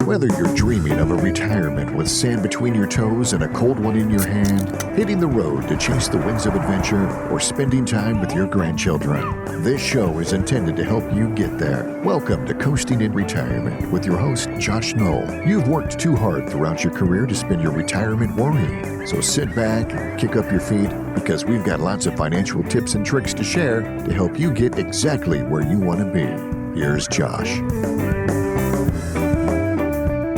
Whether you're dreaming of a retirement with sand between your toes and a cold one in your hand, hitting the road to chase the winds of adventure, or spending time with your grandchildren, this show is intended to help you get there. Welcome to Coasting in Retirement with your host, Josh Knoll. You've worked too hard throughout your career to spend your retirement worrying. So sit back, kick up your feet, because we've got lots of financial tips and tricks to share to help you get exactly where you want to be. Here's Josh.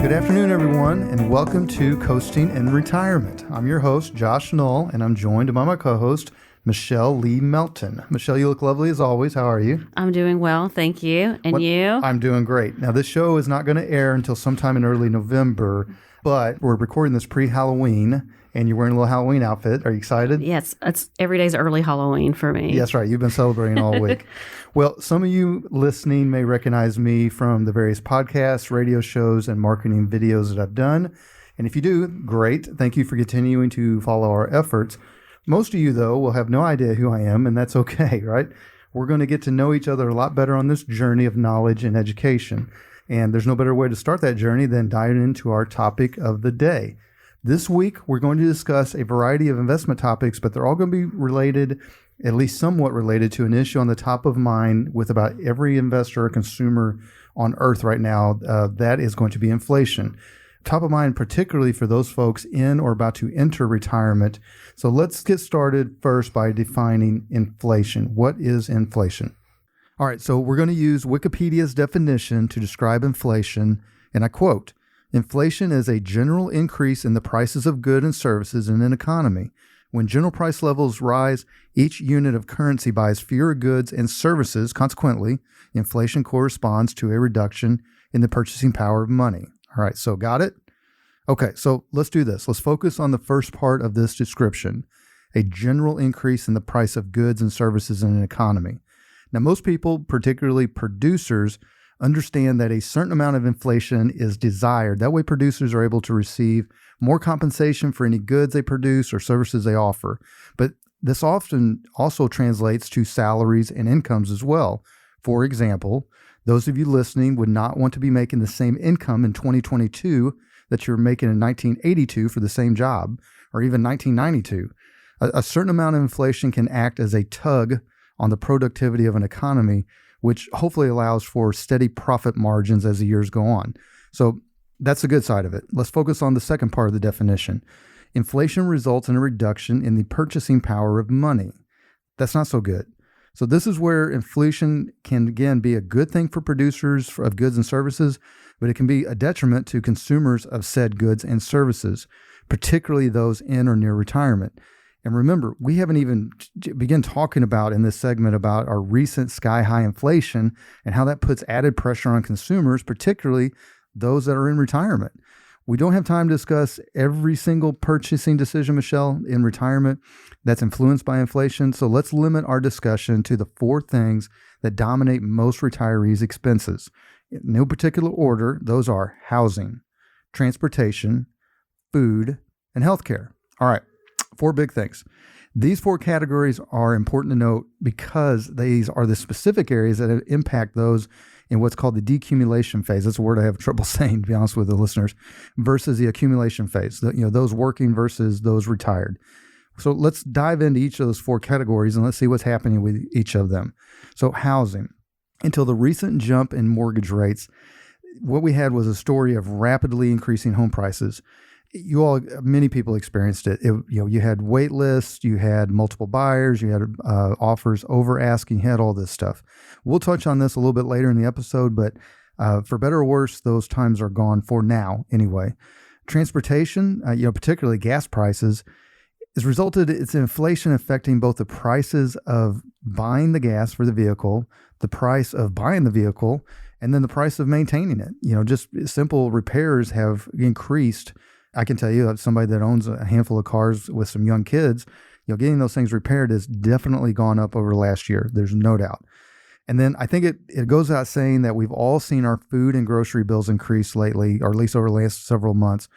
Good afternoon, everyone, and welcome to Coasting in Retirement. I'm your host, Josh Knoll, and I'm joined by my co-host, Michelle Lee Melton. Michelle, you look lovely as always. How are you? I'm doing well, thank you. And you? I'm doing great. Now, this show is not going to air until sometime in early November, but we're recording this pre-Halloween, and you're wearing a little Halloween outfit. Are you excited? Yes, it's every day's early Halloween for me. That's right. You've been celebrating all week. Well, some of you listening may recognize me from the various podcasts, radio shows, and marketing videos that I've done. And if you do, great. Thank you for continuing to follow our efforts. Most of you, though, will have no idea who I am, and that's okay, right? We're going to get to know each other a lot better on this journey of knowledge and education. And there's no better way to start that journey than diving into our topic of the day. This week, we're going to discuss a variety of investment topics, but they're all going to be related, at least somewhat related, to an issue on the top of mind with about every investor or consumer on earth right now. That is going to be inflation. Top of mind, particularly for those folks in or about to enter retirement. So let's get started first by defining inflation. What is inflation? All right, so we're going to use Wikipedia's definition to describe inflation, and I quote, "Inflation is a general increase in the prices of goods and services in an economy. When general price levels rise, each unit of currency buys fewer goods and services. Consequently, inflation corresponds to a reduction in the purchasing power of money." All right, so got it? Okay, so let's do this. Let's focus on the first part of this description, a general increase in the price of goods and services in an economy. Now, most people, particularly producers, understand that a certain amount of inflation is desired. That way, producers are able to receive more compensation for any goods they produce or services they offer. But this often also translates to salaries and incomes as well. For example, those of you listening would not want to be making the same income in 2022 that you're making in 1982 for the same job, or even 1992. A certain amount of inflation can act as a tug on the productivity of an economy, which hopefully allows for steady profit margins as the years go on. So that's the good side of it. Let's focus on the second part of the definition. Inflation results in a reduction in the purchasing power of money. That's not so good. So this is where inflation can, again, be a good thing for producers of goods and services, but it can be a detriment to consumers of said goods and services, particularly those in or near retirement. And remember, we haven't even begun talking about in this segment about our recent sky-high inflation and how that puts added pressure on consumers, particularly those that are in retirement. We don't have time to discuss every single purchasing decision, Michelle, in retirement that's influenced by inflation. So let's limit our discussion to the four things that dominate most retirees' expenses. In no particular order, those are housing, transportation, food, and healthcare. All right. Four big things. These four categories are important to note because these are the specific areas that impact those in what's called the decumulation phase. That's a word I have trouble saying, to be honest with the listeners, versus the accumulation phase, those working versus those retired. So let's dive into each of those four categories and let's see what's happening with each of them. So housing. Until the recent jump in mortgage rates, what we had was a story of rapidly increasing home prices. Many people experienced it. You had wait lists, you had multiple buyers, you had offers over asking, you had all this stuff. We'll touch on this a little bit later in the episode, but for better or worse, those times are gone for now anyway. Transportation, particularly gas prices, it's inflation affecting both the prices of buying the gas for the vehicle, the price of buying the vehicle, and then the price of maintaining it. Just simple repairs have increased. I can tell you, as somebody that owns a handful of cars with some young kids, getting those things repaired has definitely gone up over last year. There's no doubt. And then I think it goes without saying that we've all seen our food and grocery bills increase lately, or at least over the last several months.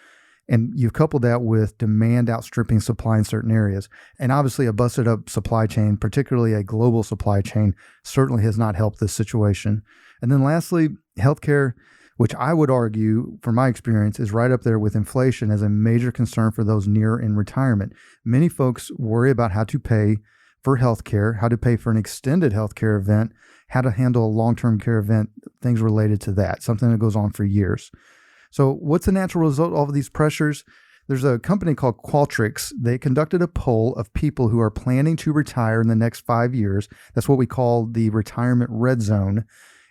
And you've coupled that with demand outstripping supply in certain areas. And obviously a busted up supply chain, particularly a global supply chain, certainly has not helped this situation. And then lastly, healthcare. which I would argue, from my experience, is right up there with inflation as a major concern for those near in retirement. Many folks worry about how to pay for healthcare, how to pay for an extended healthcare event, how to handle a long-term care event, things related to that, something that goes on for years. So what's the natural result of all of these pressures? There's a company called Qualtrics. They conducted a poll of people who are planning to retire in the next 5 years. That's what we call the retirement red zone.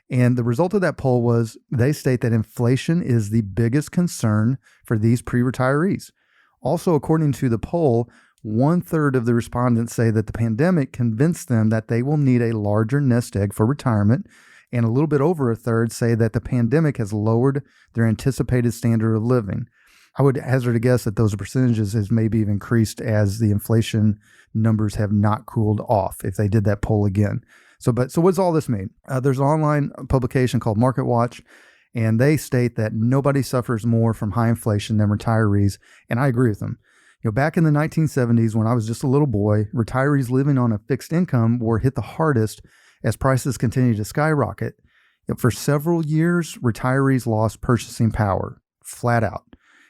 And the result of that poll was they state that inflation is the biggest concern for these pre-retirees. Also, according to the poll, 1/3 of the respondents say that the pandemic convinced them that they will need a larger nest egg for retirement. And a little bit over 1/3 say that the pandemic has lowered their anticipated standard of living. I would hazard a guess that those percentages has maybe even increased as the inflation numbers have not cooled off if they did that poll again. So what does all this mean? There's an online publication called Market Watch, and they state that nobody suffers more from high inflation than retirees, and I agree with them. Back in the 1970s, when I was just a little boy, retirees living on a fixed income were hit the hardest as prices continued to skyrocket. For several years, retirees lost purchasing power, flat out.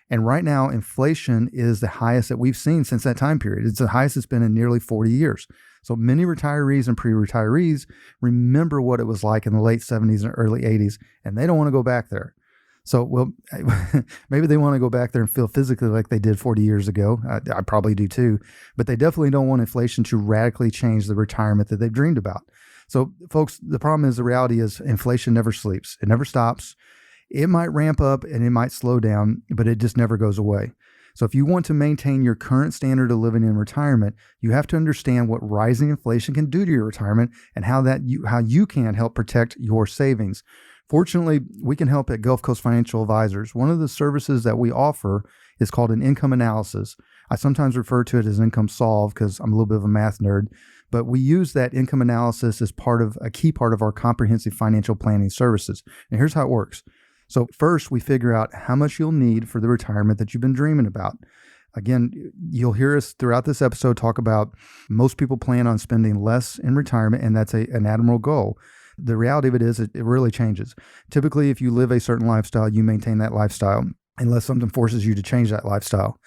And right now, inflation is the highest that we've seen since that time period. It's the highest it's been in nearly 40 years. So many retirees and pre-retirees remember what it was like in the late 70s and early 80s, and they don't want to go back there. So, well, maybe they want to go back there and feel physically like they did 40 years ago. I probably do too. But they definitely don't want inflation to radically change the retirement that they've dreamed about. So, folks, the problem is, the reality is inflation never sleeps. It never stops. It might ramp up and it might slow down, but it just never goes away. So if you want to maintain your current standard of living in retirement, you have to understand what rising inflation can do to your retirement and how you can help protect your savings. Fortunately, we can help at Gulf Coast Financial Advisors. One of the services that we offer is called an income analysis. I sometimes refer to it as income solve because I'm a little bit of a math nerd, but we use that income analysis as a key part of our comprehensive financial planning services. And here's how it works. So first, we figure out how much you'll need for the retirement that you've been dreaming about. Again, you'll hear us throughout this episode talk about most people plan on spending less in retirement, and that's an admirable goal. The reality of it is it really changes. Typically, if you live a certain lifestyle, you maintain that lifestyle unless something forces you to change that lifestyle.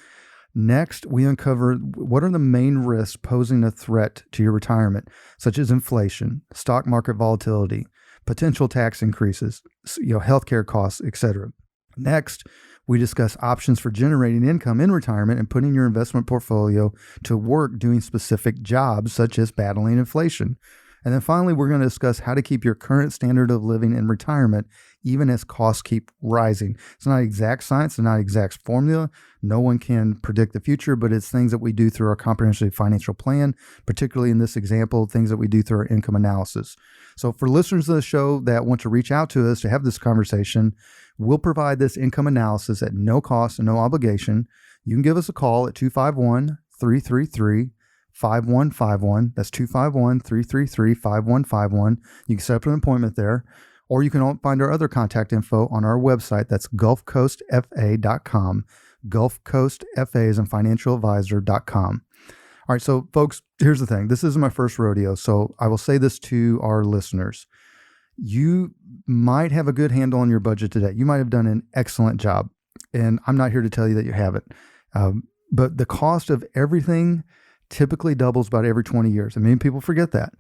Next, we uncover what are the main risks posing a threat to your retirement, such as inflation, stock market volatility, potential tax increases, healthcare costs, etc. Next, we discuss options for generating income in retirement and putting your investment portfolio to work doing specific jobs, such as battling inflation. And then finally, we're going to discuss how to keep your current standard of living in retirement, even as costs keep rising. It's not exact science, it's not exact formula. No one can predict the future, but it's things that we do through our comprehensive financial plan, particularly in this example, things that we do through our income analysis. So for listeners of the show that want to reach out to us to have this conversation, we'll provide this income analysis at no cost and no obligation. You can give us a call at 251-333-5151. That's 251-333-5151. You can set up an appointment there, or you can find our other contact info on our website. That's gulfcoastfa.com. gulfcoastfa as in financialadvisor.com. All right, so folks, here's the thing. This isn't my first rodeo, so I will say this to our listeners. You might have a good handle on your budget today. You might have done an excellent job, and I'm not here to tell you that you haven't. But the cost of everything typically doubles about every 20 years. I mean, people forget that.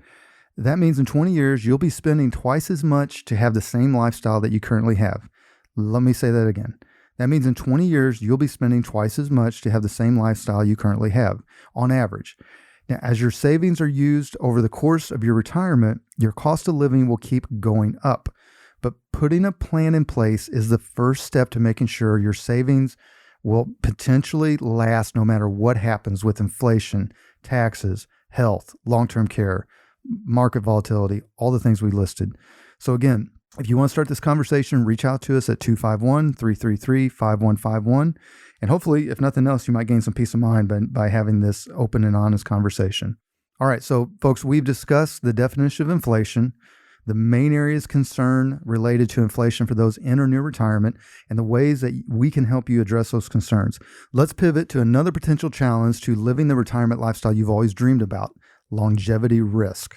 That means in 20 years, you'll be spending twice as much to have the same lifestyle that you currently have. Let me say that again. That means in 20 years, you'll be spending twice as much to have the same lifestyle you currently have, on average. Now, as your savings are used over the course of your retirement, your cost of living will keep going up. But putting a plan in place is the first step to making sure your savings will potentially last no matter what happens with inflation, taxes, health, long-term care, market volatility, all the things we listed. So again, if you want to start this conversation, reach out to us at 251-333-5151. And hopefully, if nothing else, you might gain some peace of mind by having this open and honest conversation. All right, so folks, we've discussed the definition of inflation, the main areas of concern related to inflation for those in or near retirement, and the ways that we can help you address those concerns. Let's pivot to another potential challenge to living the retirement lifestyle you've always dreamed about: longevity risk.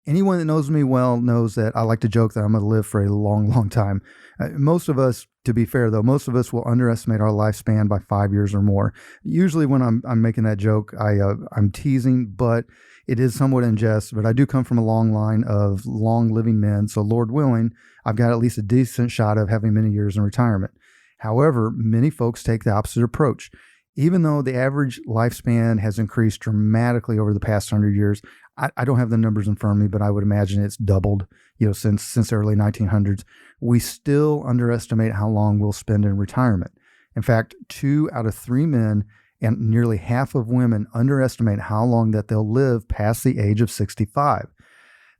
Anyone that knows me well knows that I like to joke that I'm going to live for a long, long time. Most of us, to be fair though, most of us will underestimate our lifespan by 5 years or more. Usually when I'm making that joke, I'm teasing, but it is somewhat in jest. But I do come from a long line of long living men, so Lord willing, I've got at least a decent shot of having many years in retirement. However, many folks take the opposite approach. Even though the average lifespan has increased dramatically over the past 100 years, I don't have the numbers in front of me, but I would imagine it's doubled, since the early 1900s. We still underestimate how long we'll spend in retirement. In fact, 2 out of 3 men and nearly half of women underestimate how long that they'll live past the age of 65.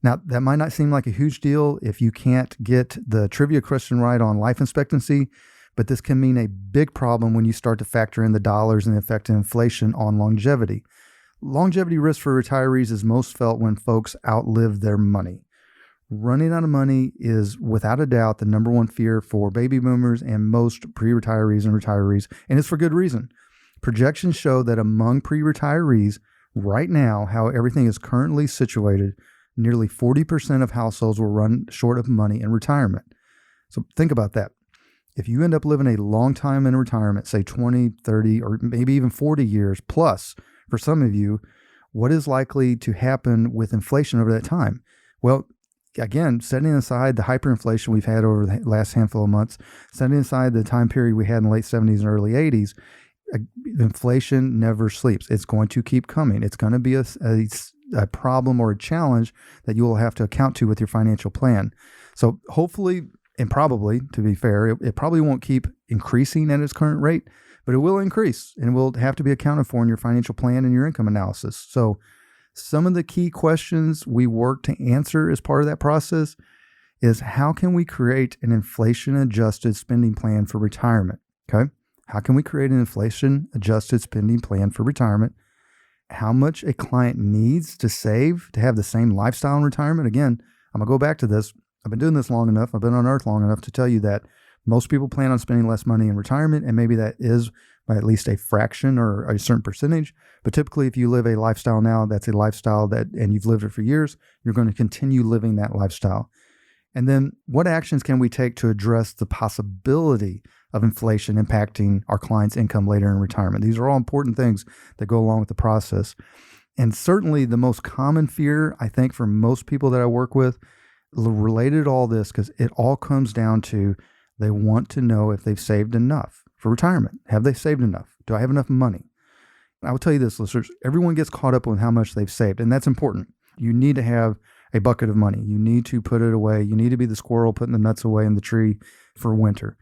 Now, that might not seem like a huge deal if you can't get the trivia question right on life expectancy, but this can mean a big problem when you start to factor in the dollars and the effect of inflation on longevity. Longevity risk for retirees is most felt when folks outlive their money. Running out of money is without a doubt the number one fear for baby boomers and most pre-retirees and retirees, and it's for good reason. Projections show that among pre-retirees right now, how everything is currently situated, nearly 40% of households will run short of money in retirement. So think about that. If you end up living a long time in retirement, say 20, 30, or maybe even 40 years plus, for some of you, what is likely to happen with inflation over that time? Well, again, setting aside the hyperinflation we've had over the last handful of months, setting aside the time period we had in the late 70s and early 80s, inflation never sleeps. It's going to keep coming. It's going to be a problem or a challenge that you will have to account to with your financial plan. So hopefully, and probably, to be fair, it probably won't keep increasing at its current rate, but it will increase and will have to be accounted for in your financial plan and your income analysis. So some of the key questions we work to answer as part of that process is, how can we create an inflation-adjusted spending plan for retirement? Okay? How can we create an inflation-adjusted spending plan for retirement? How much a client needs to save to have the same lifestyle in retirement? Again, I'm going to go back to this. I've been doing this long enough. I've been on earth long enough to tell you that most people plan on spending less money in retirement, and maybe that is by at least a fraction or a certain percentage. But typically, if you live a lifestyle now, that's a lifestyle and you've lived it for years, you're going to continue living that lifestyle. And then what actions can we take to address the possibility of inflation impacting our clients' income later in retirement? These are all important things that go along with the process. And certainly the most common fear, I think, for most people that I work with related to all this, because it all comes down to they want to know if they've saved enough for retirement. Have they saved enough? Do I have enough money? I will tell you this, listeners, everyone gets caught up on how much they've saved, and that's important. You need to have a bucket of money. You need to put it away. You need to be the squirrel putting the nuts away in the tree for winter.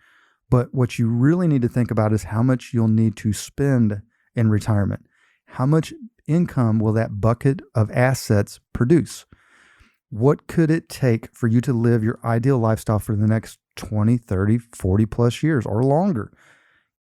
But what you really need to think about is how much you'll need to spend in retirement. How much income will that bucket of assets produce? What could it take for you to live your ideal lifestyle for the next 20, 30, 40 plus years or longer?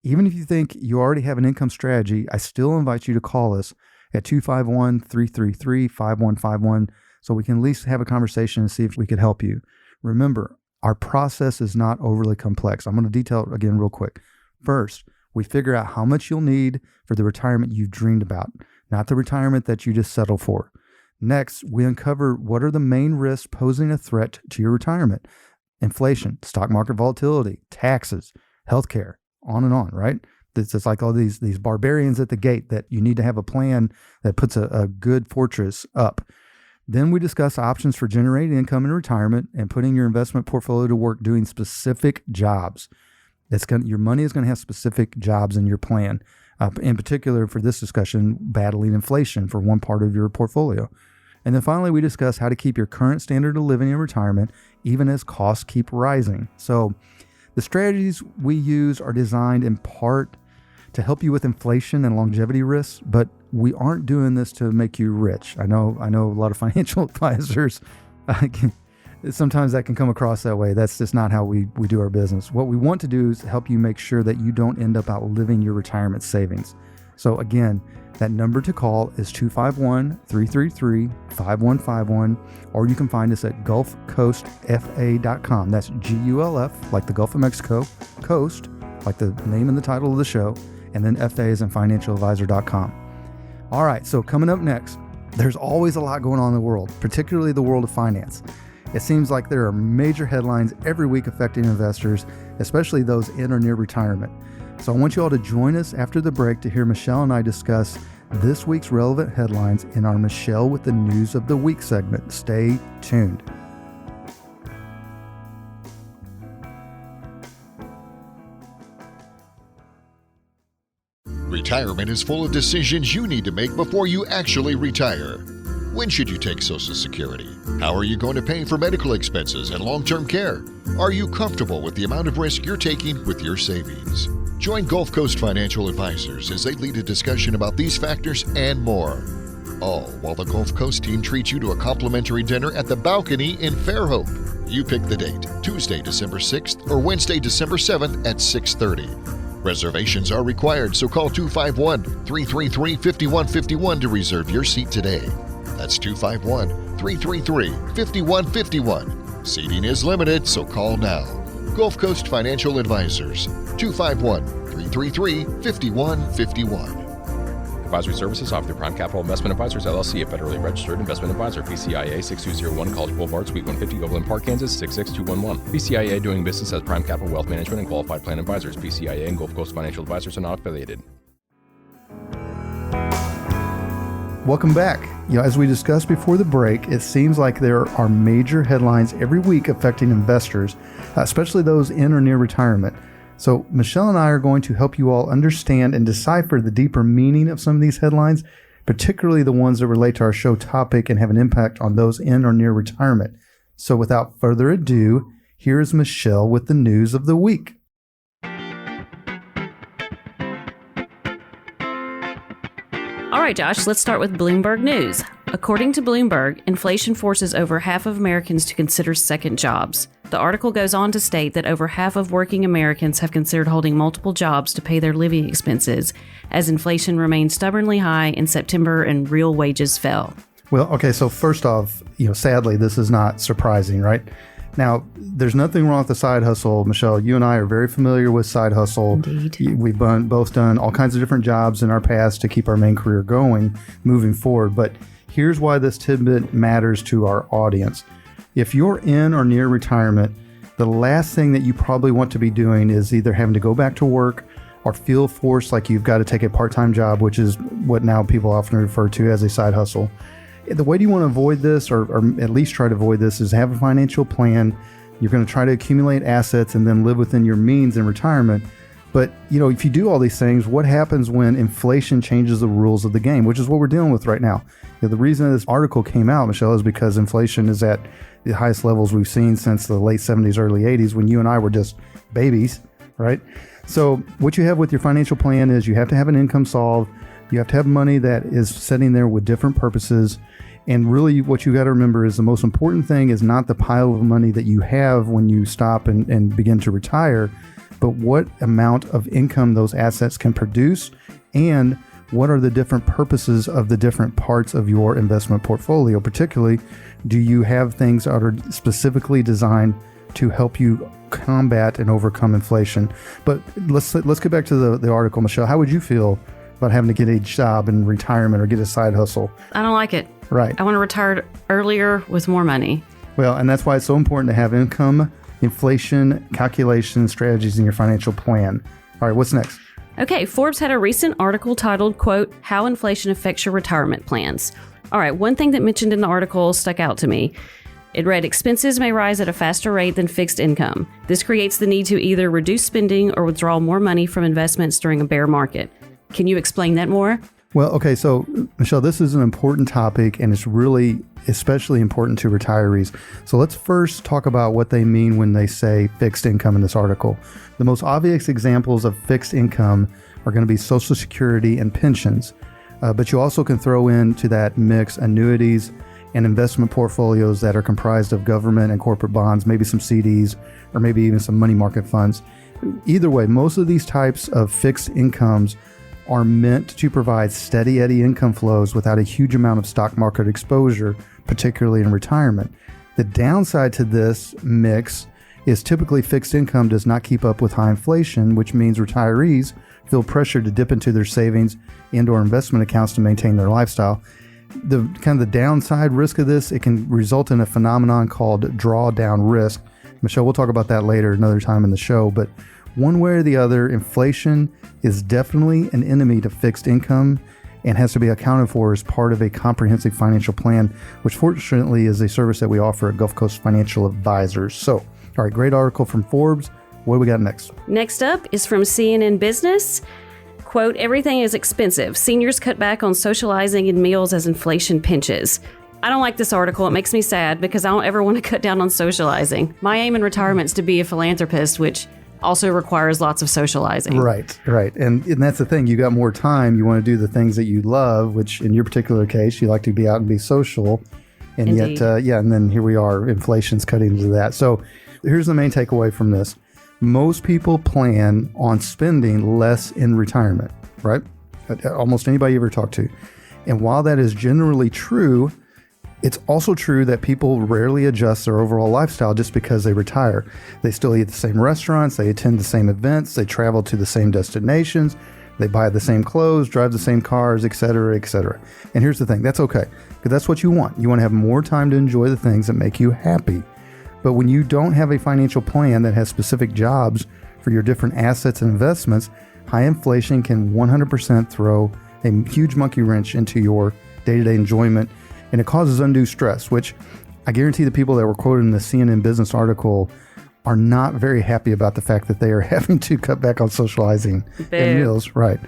Even if you think you already have an income strategy, I still invite you to call us at 251-333-5151 so we can at least have a conversation and see if we could help you. Remember, our process is not overly complex. I'm going to detail it again real quick. First, we figure out how much you'll need for the retirement you've dreamed about, not the retirement that you just settled for. Next, we uncover what are the main risks posing a threat to your retirement. Inflation, stock market volatility, taxes, healthcare, on and on, right? It's like all these barbarians at the gate that you need to have a plan that puts a good fortress up. Then we discuss options for generating income in retirement and putting your investment portfolio to work doing specific jobs. Your money is going to have specific jobs in your plan. In particular, for this discussion, battling inflation for one part of your portfolio. And then finally, we discuss how to keep your current standard of living in retirement, even as costs keep rising. So the strategies we use are designed in part to help you with inflation and longevity risks, but we aren't doing this to make you rich. I know a lot of financial advisors, sometimes that can come across that way. That's just not how we do our business. What we want to do is help you make sure that you don't end up outliving your retirement savings. So again, that number to call is 251-333-5151, or you can find us at gulfcoastfa.com. That's GULF, like the Gulf of Mexico, Coast, like the name and the title of the show, and then FA is in financialadvisor.com. All right, so coming up next, There's always a lot going on in the world, particularly the world of finance. It seems like there are major headlines every week affecting investors, especially those in or near retirement. So I want you all to join us after the break to hear Michelle and I discuss this week's relevant headlines in our Michelle with the News of the Week segment. Stay tuned. Retirement is full of decisions you need to make before you actually retire. When should you take Social Security? How are you going to pay for medical expenses and long-term care? Are you comfortable with the amount of risk you're taking with your savings? Join Gulf Coast Financial Advisors as they lead a discussion about these factors and more. All while the Gulf Coast team treats you to a complimentary dinner at the Balcony in Fairhope. You pick the date, Tuesday, December 6th or Wednesday, December 7th at 6:30. Reservations are required, so call 251-333-5151 to reserve your seat today. That's 251-333-5151. Seating is limited, so call now. Gulf Coast Financial Advisors, 251-333-5151. Advisory services offered through Prime Capital Investment Advisors, LLC, a federally registered investment advisor. PCIA 6201 College Boulevard, Suite 150, Overland Park, Kansas 66211. PCIA doing business as Prime Capital Wealth Management and Qualified Plan Advisors. PCIA and Gulf Coast Financial Advisors are not affiliated. Welcome back. As we discussed before the break, it seems like there are major headlines every week affecting investors, especially those in or near retirement. So Michelle and I are going to help you all understand and decipher the deeper meaning of some of these headlines, particularly the ones that relate to our show topic and have an impact on those in or near retirement. So without further ado, here is Michelle with the news of the week. All right, Josh, let's start with Bloomberg News. According to Bloomberg, inflation forces over half of Americans to consider second jobs. The article goes on to state that over half of working Americans have considered holding multiple jobs to pay their living expenses, as inflation remained stubbornly high in September and real wages fell. Well, okay, so first off, sadly, this is not surprising, right? Now, there's nothing wrong with the side hustle. Michelle, you and I are very familiar with side hustle. Indeed. We've both done all kinds of different jobs in our past to keep our main career going, moving forward. But here's why this tidbit matters to our audience. If you're in or near retirement, the last thing that you probably want to be doing is either having to go back to work or feel forced like you've got to take a part-time job, which is what now people often refer to as a side hustle. The way you want to avoid this, or at least try to avoid this, is have a financial plan. You're going to try to accumulate assets and then live within your means in retirement. But, if you do all these things, what happens when inflation changes the rules of the game, which is what we're dealing with right now? The reason this article came out, Michelle, is because inflation is at the highest levels we've seen since the late 70s, early 80s, when you and I were just babies, right? So what you have with your financial plan is you have to have an income solved. You have to have money that is sitting there with different purposes. And really what you got to remember is the most important thing is not the pile of money that you have when you stop and begin to retire, but what amount of income those assets can produce and what are the different purposes of the different parts of your investment portfolio. Particularly, do you have things that are specifically designed to help you combat and overcome inflation? But let's get back to the article, Michelle. How would you feel about having to get a job in retirement or get a side hustle? I don't like it. Right. I want to retire earlier with more money. Well, and that's why it's so important to have income, inflation, calculation strategies in your financial plan. All right, what's next? Okay, Forbes had a recent article titled, quote, How Inflation Affects Your Retirement Plans. All right, one thing that mentioned in the article stuck out to me. It read, expenses may rise at a faster rate than fixed income. This creates the need to either reduce spending or withdraw more money from investments during a bear market. Can you explain that more? Well, okay, so Michelle, this is an important topic and it's really especially important to retirees. So let's first talk about what they mean when they say fixed income in this article. The most obvious examples of fixed income are going to be Social Security and pensions, but you also can throw into that mix annuities and investment portfolios that are comprised of government and corporate bonds, maybe some CDs, or maybe even some money market funds. Either way, most of these types of fixed incomes are meant to provide steady Eddie income flows without a huge amount of stock market exposure, particularly in retirement. The downside to this mix is typically fixed income does not keep up with high inflation, which means retirees feel pressure to dip into their savings and or investment accounts to maintain their lifestyle. the kind of the downside risk of this, it can result in a phenomenon called drawdown risk. Michelle, we'll talk about that later another time in the show, but one way or the other, inflation is definitely an enemy to fixed income and has to be accounted for as part of a comprehensive financial plan, which fortunately is a service that we offer at Gulf Coast Financial Advisors. So, all right, great article from Forbes. What do we got next? Next up is from CNN Business. Quote, everything is expensive. Seniors cut back on socializing and meals as inflation pinches. I don't like this article. It makes me sad because I don't ever want to cut down on socializing. My aim in retirement is to be a philanthropist, which also requires lots of socializing. Right. And that's the thing. You got more time. You want to do the things that you love, which in your particular case, you like to be out and be social. And Indeed. yet, and then here we are, inflation's cutting into that. So here's the main takeaway from this. Most people plan on spending less in retirement, right? Almost anybody you ever talk to. And while that is generally true, it's also true that people rarely adjust their overall lifestyle just because they retire. They still eat at the same restaurants, they attend the same events, they travel to the same destinations, they buy the same clothes, drive the same cars, etc., etc. And here's the thing, that's okay, because that's what you want. You want to have more time to enjoy the things that make you happy. But when you don't have a financial plan that has specific jobs for your different assets and investments, high inflation can 100% throw a huge monkey wrench into your day-to-day enjoyment, and it causes undue stress, which I guarantee the people that were quoted in the CNN Business article are not very happy about the fact that they are having to cut back on socializing and meals. Right.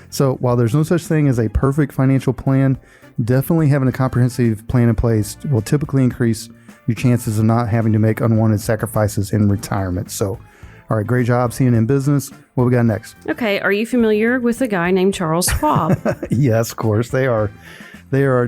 So while there's no such thing as a perfect financial plan, definitely having a comprehensive plan in place will typically increase your chances of not having to make unwanted sacrifices in retirement. So, all right, great job, CNN Business. What we got next? Okay, are you familiar with a guy named Charles Schwab? Yes, of course, they are.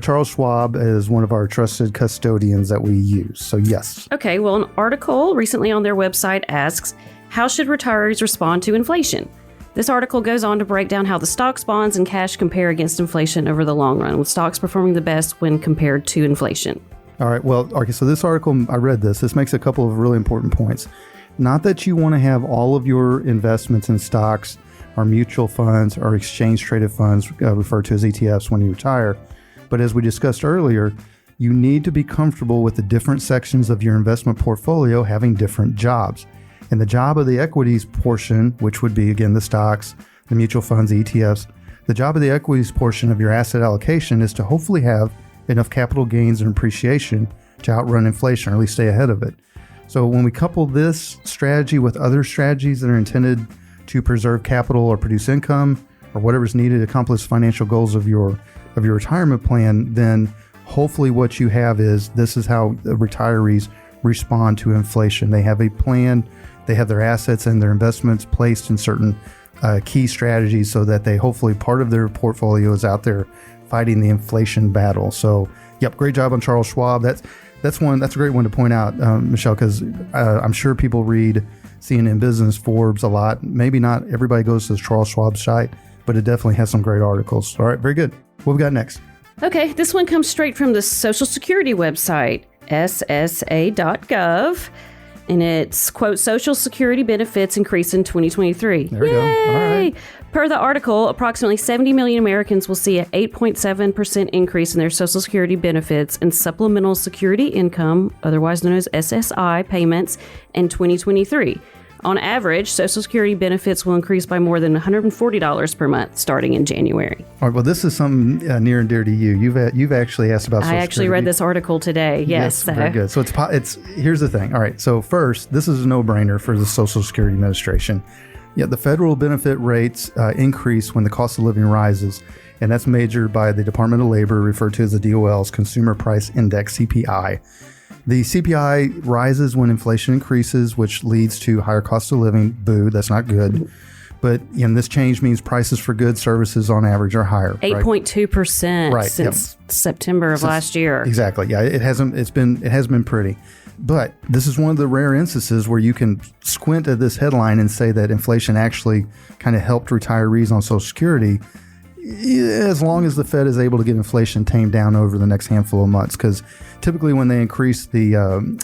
Charles Schwab is one of our trusted custodians that we use. So, yes. Okay, well, an article recently on their website asks, how should retirees respond to inflation? This article goes on to break down how the stocks, bonds, and cash compare against inflation over the long run, with stocks performing the best when compared to inflation. All right, well, okay, so this article, I read this. This makes a couple of really important points. Not that you want to have all of your investments in stocks or mutual funds or exchange-traded funds, referred to as ETFs, when you retire. But as we discussed earlier, you need to be comfortable with the different sections of your investment portfolio having different jobs. And the job of the equities portion, which would be, again, the stocks, the mutual funds, the ETFs, the job of the equities portion of your asset allocation is to hopefully have enough capital gains and appreciation to outrun inflation, or at least stay ahead of it. So when we couple this strategy with other strategies that are intended to preserve capital or produce income or whatever's needed to accomplish financial goals of your retirement plan, then hopefully what you have is, this is how the retirees respond to inflation. They have a plan, they have their assets and their investments placed in certain key strategies so that they hopefully part of their portfolio is out there fighting the inflation battle. So, yep, great job on Charles Schwab. That's a great one to point out, Michelle, because I'm sure people read CNN Business, Forbes a lot. Maybe not everybody goes to Charles Schwab's site, but it definitely has some great articles. All right, very good. What we got next? Okay, this one comes straight from the Social Security website, ssa.gov. And it's, quote, Social Security benefits increase in 2023. There we go. All right. Per the article, approximately 70 million Americans will see an 8.7% increase in their Social Security benefits and supplemental security income, otherwise known as SSI, payments in 2023. On average, Social Security benefits will increase by more than $140 per month starting in January. All right. Well, this is something near and dear to you. You've actually asked about Social Security. I actually read this article today. Yes. Very good. So it's here's the thing. All right. So first, this is a no-brainer for the Social Security Administration. Yeah, the federal benefit rates increase when the cost of living rises, and that's measured by the Department of Labor, referred to as the DOL's Consumer Price Index, CPI. The CPI rises when inflation increases, which leads to higher cost of living. Boo, that's not good. But this change means prices for goods, services on average are higher. 8.2% since September of last year. Exactly. Yeah, it has been pretty. But this is one of the rare instances where you can squint at this headline and say that inflation actually kind of helped retirees on Social Security, as long as the Fed is able to get inflation tamed down over the next handful of months. Because typically when they increase the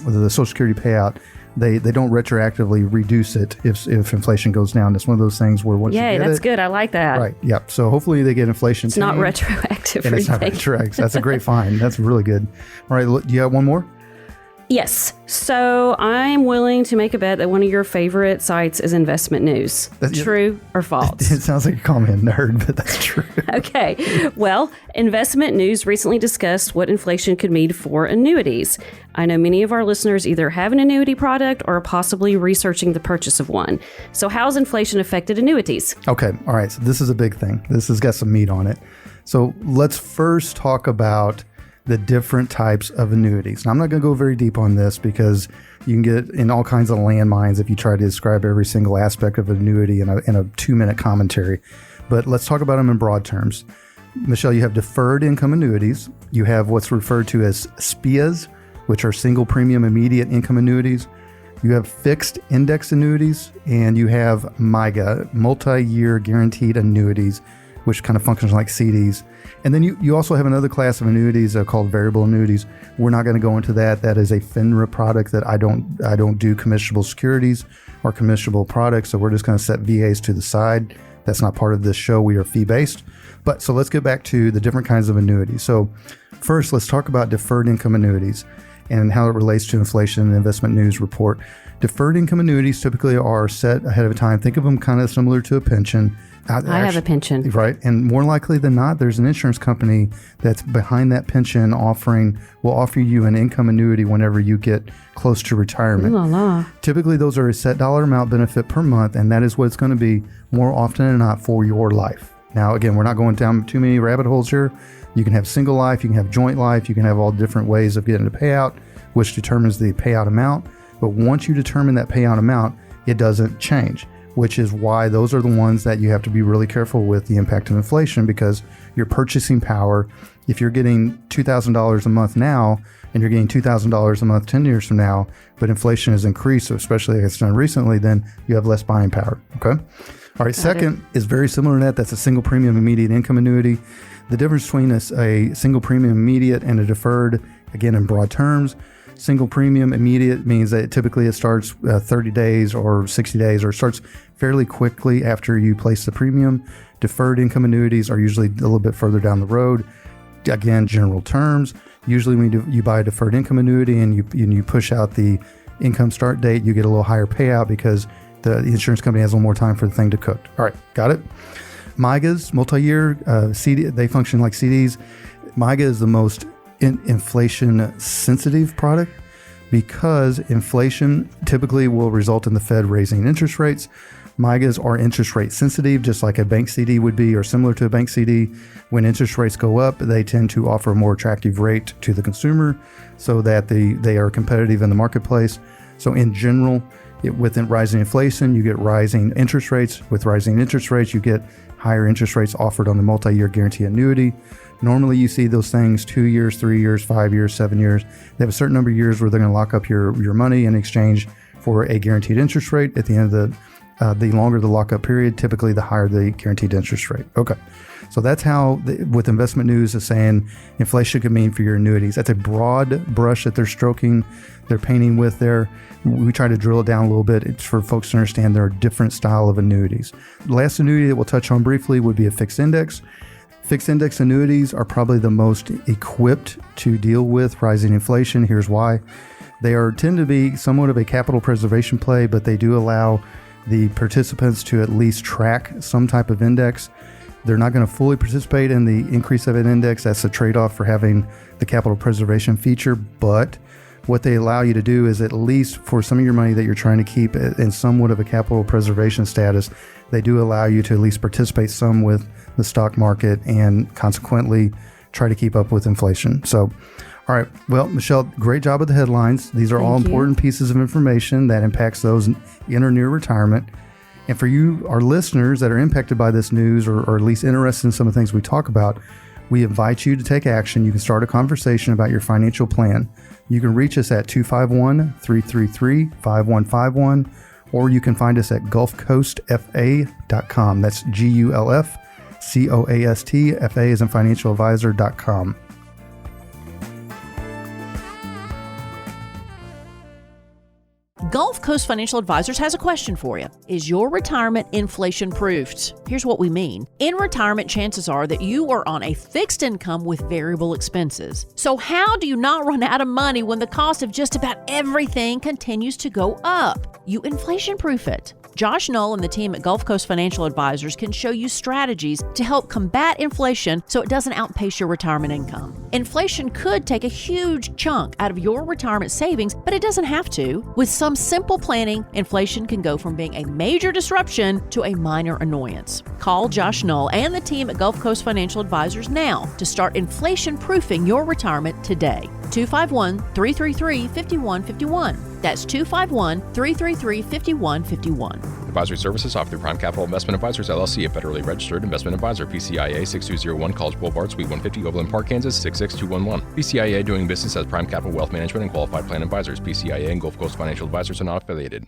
Social Security payout, they don't retroactively reduce it if inflation goes down. It's one of those things where once you get that's it, good. I like that. right? Yep. So hopefully they get inflation. It's not retroactive. And it's not retroactive. That's a great find. That's really good. All right. Do you have one more? Yes. So I'm willing to make a bet that one of your favorite sites is Investment News. True or false? It sounds like you call me a nerd, but that's true. Okay. Well, Investment News recently discussed what inflation could mean for annuities. I know many of our listeners either have an annuity product or are possibly researching the purchase of one. So how's inflation affected annuities? Okay. All right. So this is a big thing. This has got some meat on it. So let's first talk about the different types of annuities. Now, I'm not going to go very deep on this because you can get in all kinds of landmines if you try to describe every single aspect of an annuity in a 2-minute commentary. But let's talk about them in broad terms. Michelle, you have deferred income annuities. You have what's referred to as SPIAs, which are single premium immediate income annuities. You have fixed index annuities, and you have MYGA, multi-year guaranteed annuities, which kind of functions like CDs. And then you also have another class of annuities called variable annuities. We're not going to go into that. That is a FINRA product that I don't do commissionable securities or commissionable products. So we're just going to set VAs to the side. That's not part of this show. We are fee-based. But so let's get back to the different kinds of annuities. So first, let's talk about deferred income annuities and how it relates to inflation and Investment News report. Deferred income annuities typically are set ahead of time. Think of them kind of similar to a pension. I have a pension. Right. And more likely than not, there's an insurance company that's behind that pension will offer you an income annuity whenever you get close to retirement. Ooh la la. Typically, those are a set dollar amount benefit per month, and that is what it's going to be more often than not for your life. Now, again, we're not going down too many rabbit holes here. You can have single life, you can have joint life, you can have all different ways of getting a payout, which determines the payout amount. But once you determine that payout amount, it doesn't change, which is why those are the ones that you have to be really careful with the impact of inflation, because your purchasing power, if you're getting $2,000 a month now and you're getting $2,000 a month 10 years from now, but inflation has increased, especially like it's done recently, then you have less buying power. Okay. All right. Second is very similar to that. That's a single premium immediate income annuity. The difference between a single premium immediate and a deferred, again, in broad terms, single premium immediate means that typically it starts 30 days or 60 days, or it starts fairly quickly after you place the premium. Deferred income annuities are usually a little bit further down the road. Again, general terms. Usually when you buy a deferred income annuity and you push out the income start date, you get a little higher payout because the insurance company has a little more time for the thing to cook. All right, got it? MYGAs, multi-year CD, they function like CDs. MYGA is the most inflation sensitive product because inflation typically will result in the Fed raising interest rates. MYGAs are interest rate sensitive, just like a bank CD would be, or similar to a bank CD. When interest rates go up, they tend to offer a more attractive rate to the consumer so that they are competitive in the marketplace. So in general, with rising inflation, you get rising interest rates. With rising interest rates, you get higher interest rates offered on the multi-year guarantee annuity. Normally, you see those things 2 years, 3 years, 5 years, 7 years. They have a certain number of years where they're going to lock up your money in exchange for a guaranteed interest rate. At the end of the longer the lockup period, typically the higher the guaranteed interest rate. Okay. So that's how, with Investment News, is saying inflation could mean for your annuities. That's a broad brush that they're stroking, they're painting with there. We try to drill it down a little bit. It's for folks to understand there are different style of annuities. The last annuity that we'll touch on briefly would be a fixed index. Fixed index annuities are probably the most equipped to deal with rising inflation. Here's why. They tend to be somewhat of a capital preservation play, but they do allow the participants to at least track some type of index. They're not going to fully participate in the increase of an index. That's a trade-off for having the capital preservation feature. But what they allow you to do is, at least for some of your money that you're trying to keep in somewhat of a capital preservation status, they do allow you to at least participate some with the stock market and consequently try to keep up with inflation. So, all right. Well, Michelle, great job with the headlines. These are all important pieces of information that impacts those in or near retirement. And for you, our listeners that are impacted by this news, or at least interested in some of the things we talk about, we invite you to take action. You can start a conversation about your financial plan. You can reach us at 251-333-5151, or you can find us at gulfcoastfa.com. That's GULFCOAST, FA as in financial advisor.com. Gulf Coast Financial Advisors has a question for you. Is your retirement inflation proofed? Here's what we mean. In retirement, chances are that you are on a fixed income with variable expenses. So how do you not run out of money when the cost of just about everything continues to go up? You inflation proof it. Josh Knoll and the team at Gulf Coast Financial Advisors can show you strategies to help combat inflation so it doesn't outpace your retirement income. Inflation could take a huge chunk out of your retirement savings, but it doesn't have to. With some simple planning, inflation can go from being a major disruption to a minor annoyance. Call Josh Knoll and the team at Gulf Coast Financial Advisors now to start inflation-proofing your retirement today. 251-333-5151. That's 251-333-5151. Advisory services offered through Prime Capital Investment Advisors, LLC, a federally registered investment advisor. PCIA 6201 College Boulevard, Suite 150, Overland Park, Kansas 66211. PCIA doing business as Prime Capital Wealth Management and Qualified Plan Advisors. PCIA and Gulf Coast Financial Advisors are not affiliated.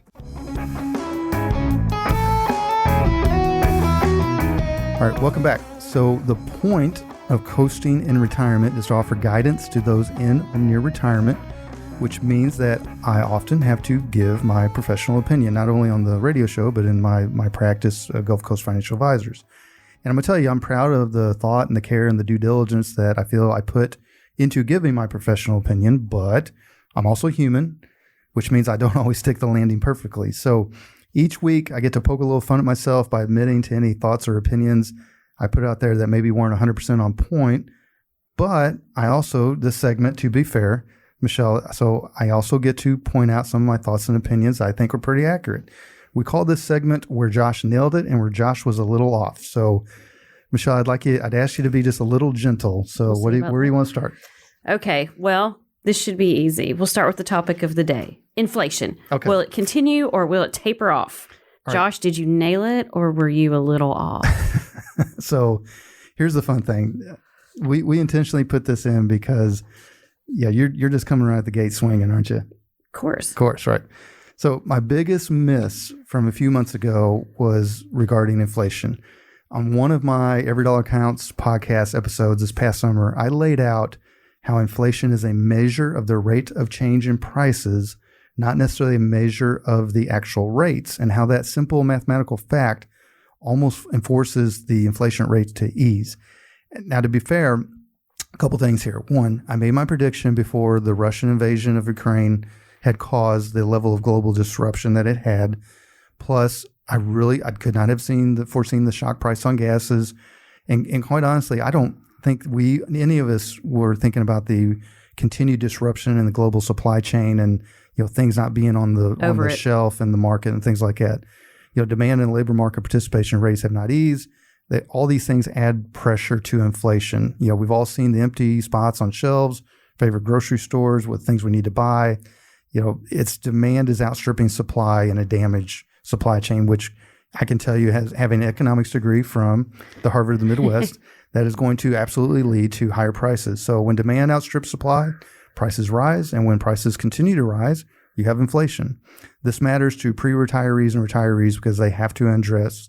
All right, welcome back. So the point of coasting in retirement is to offer guidance to those in or near retirement, which means that I often have to give my professional opinion, not only on the radio show, but in my practice, Gulf Coast Financial Advisors. And I'm going to tell you, I'm proud of the thought and the care and the due diligence that I feel I put into giving my professional opinion, but I'm also human, which means I don't always stick the landing perfectly. So each week I get to poke a little fun at myself by admitting to any thoughts or opinions I put out there that maybe weren't 100% on point. But I also, this segment, to be fair, Michelle, so I also get to point out some of my thoughts and opinions I think are pretty accurate. We call this segment Where Josh Nailed It and Where Josh Was a Little Off. So, Michelle, I'd ask you to be just a little gentle. So where do you want to start? Okay, well, this should be easy. We'll start with the topic of the day. Inflation. Okay. Will it continue or will it taper off? All Josh, did you nail it or were you a little off? So here's the fun thing. We intentionally put this in because, yeah, you're just coming right at the gate swinging, aren't you? Of course. Of course, right. So my biggest miss from a few months ago was regarding inflation. On one of my Every Dollar Counts podcast episodes this past summer, I laid out how inflation is a measure of the rate of change in prices, not necessarily a measure of the actual rates, and how that simple mathematical fact almost enforces the inflation rate to ease. Now, to be fair, a couple things here. One, I made my prediction before the Russian invasion of Ukraine had caused the level of global disruption that it had. Plus, I could not have foreseen the shock price on gases. And quite honestly, I don't think any of us were thinking about the continued disruption in the global supply chain and, things not being on the shelf and the market and things like that. Demand and labor market participation rates have not eased. All these things add pressure to inflation. We've all seen the empty spots on shelves, favorite grocery stores with things we need to buy. Its demand is outstripping supply in a damaged supply chain, which I can tell you, having an economics degree from the Harvard of the Midwest, that is going to absolutely lead to higher prices. So when demand outstrips supply, prices rise. And when prices continue to rise, you have inflation. This matters to pre-retirees and retirees because they have to address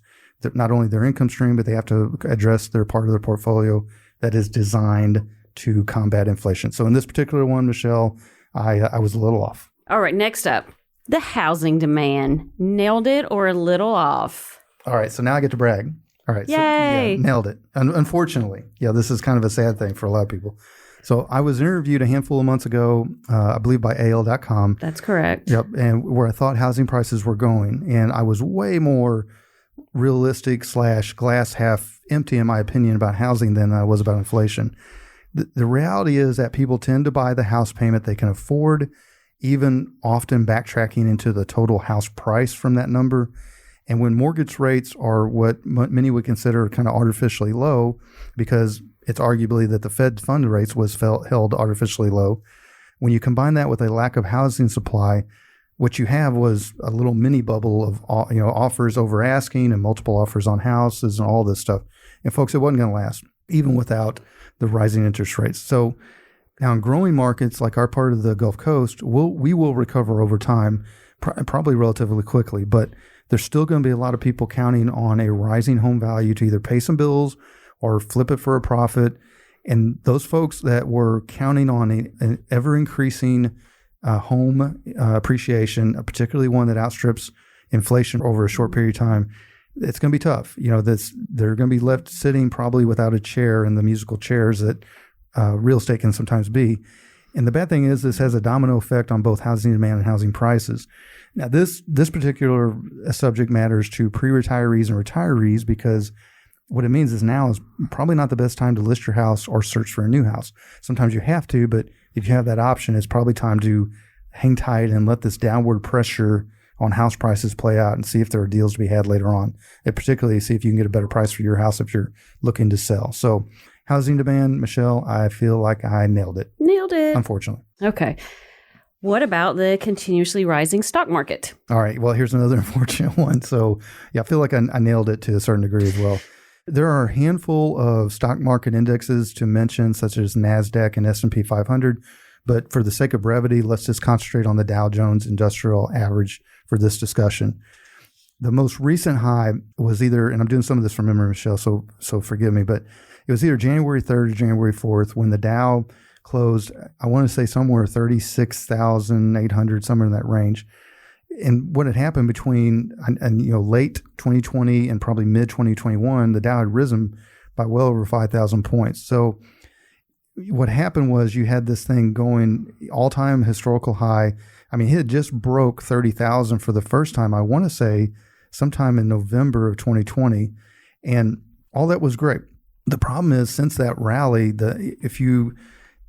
not only their income stream, but they have to address their part of their portfolio that is designed to combat inflation. So in this particular one, Michelle, I was a little off. All right, next up, the housing demand. Nailed it or a little off? All right, so now I get to brag. All right, Yay! So, yeah, nailed it. Unfortunately, this is kind of a sad thing for a lot of people. So I was interviewed a handful of months ago, I believe by AL.com. That's correct. Yep, and where I thought housing prices were going. And I was way more realistic / glass half empty, in my opinion, about housing than I was about inflation. The reality is that people tend to buy the house payment they can afford, even often backtracking into the total house price from that number. And when mortgage rates are what many would consider kind of artificially low, because it's arguably that the Fed fund rates was held artificially low, when you combine that with a lack of housing supply, what you have was a little mini bubble of offers over asking and multiple offers on houses and all this stuff. And folks, it wasn't going to last, even without the rising interest rates. So now in growing markets like our part of the Gulf Coast, we will recover over time, probably relatively quickly, but there's still going to be a lot of people counting on a rising home value to either pay some bills or flip it for a profit. And those folks that were counting on an ever-increasing home appreciation, particularly one that outstrips inflation over a short period of time, it's going to be tough. They're going to be left sitting probably without a chair in the musical chairs that real estate can sometimes be. And the bad thing is this has a domino effect on both housing demand and housing prices. Now, this particular subject matters to pre-retirees and retirees because what it means is now is probably not the best time to list your house or search for a new house. Sometimes you have to, but if you have that option, it's probably time to hang tight and let this downward pressure on house prices play out and see if there are deals to be had later on, and particularly see if you can get a better price for your house if you're looking to sell. So housing demand, Michelle, I feel like I nailed it. Nailed it. Unfortunately. Okay. What about the continuously rising stock market? All right. Well, here's another unfortunate one. So yeah, I feel like I nailed it to a certain degree as well. There are a handful of stock market indexes to mention, such as NASDAQ and S&P 500. But for the sake of brevity, let's just concentrate on the Dow Jones Industrial Average for this discussion. The most recent high was either, and I'm doing some of this from memory, Michelle, so forgive me, but it was either January 3rd or January 4th when the Dow closed, I want to say somewhere 36,800, somewhere in that range. And what had happened between late 2020 and probably mid 2021, the Dow had risen by well over 5,000 points. So what happened was you had this thing going all-time historical high. I mean, it had just broke 30,000 for the first time, I want to say sometime in November of 2020. And all that was great. The problem is since that rally, if you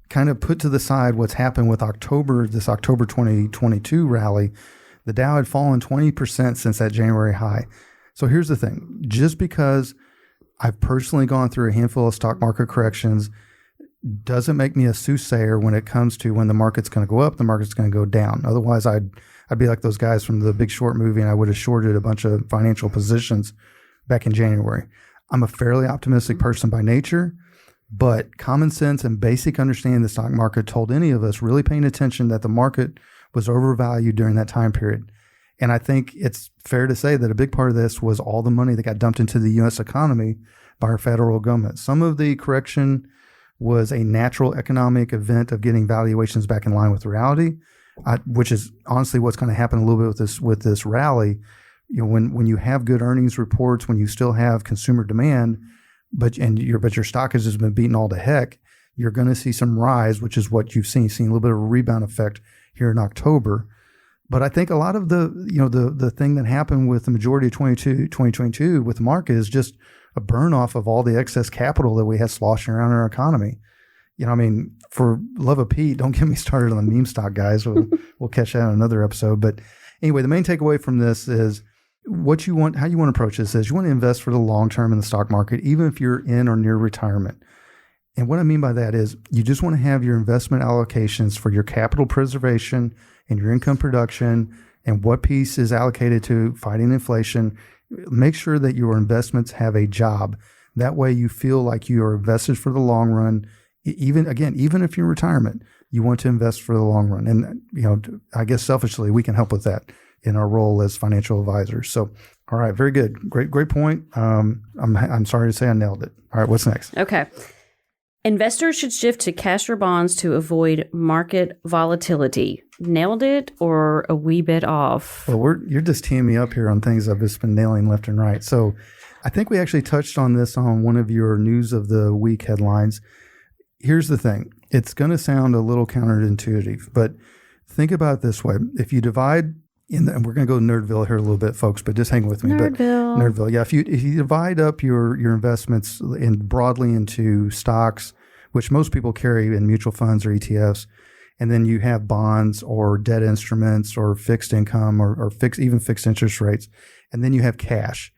kind of put to the side what's happened with this October 2022 rally, the Dow had fallen 20% since that January high. So here's the thing. Just because I've personally gone through a handful of stock market corrections doesn't make me a soothsayer when it comes to when the market's going to go up, the market's going to go down. Otherwise, I'd be like those guys from the Big Short movie, and I would have shorted a bunch of financial positions back in January. I'm a fairly optimistic person by nature, but common sense and basic understanding of the stock market told any of us really paying attention that the market was overvalued during that time period. And I think it's fair to say that a big part of this was all the money that got dumped into the U.S. economy by our federal government. Some of the correction was a natural economic event of getting valuations back in line with reality, which is honestly what's going to happen a little bit with this rally. When you have good earnings reports, when you still have consumer demand, but your stock has just been beaten all to heck, you're going to see some rise, which is what you've seen a little bit of a rebound effect here in October. But I think a lot of the thing that happened with the majority of 2022 with the market is just a burn off of all the excess capital that we had sloshing around in our economy. For love of Pete, don't get me started on the meme stock, guys. We'll catch that in another episode. But anyway, the main takeaway from this is how you want to approach this is you want to invest for the long term in the stock market, even if you're in or near retirement. And what I mean by that is you just want to have your investment allocations for your capital preservation and your income production and what piece is allocated to fighting inflation. Make sure that your investments have a job. That way you feel like you are invested for the long run. Even if you're in retirement, you want to invest for the long run. And, I guess selfishly, we can help with that in our role as financial advisors. So, all right, very good. Great point. I'm sorry to say I nailed it. All right, what's next? Okay. Investors should shift to cash or bonds to avoid market volatility. Nailed it or a wee bit off? Well, you're just teeing me up here on things I've just been nailing left and right. So I think we actually touched on this on one of your News of the Week headlines. Here's the thing. It's going to sound a little counterintuitive, but think about it this way. If you divide and we're going to go to Nerdville here a little bit, folks, but just hang with me. Nerdville. Yeah. If you divide up your investments broadly into stocks, which most people carry in mutual funds or ETFs, and then you have bonds or debt instruments or fixed income or fixed interest rates, and then you have cash.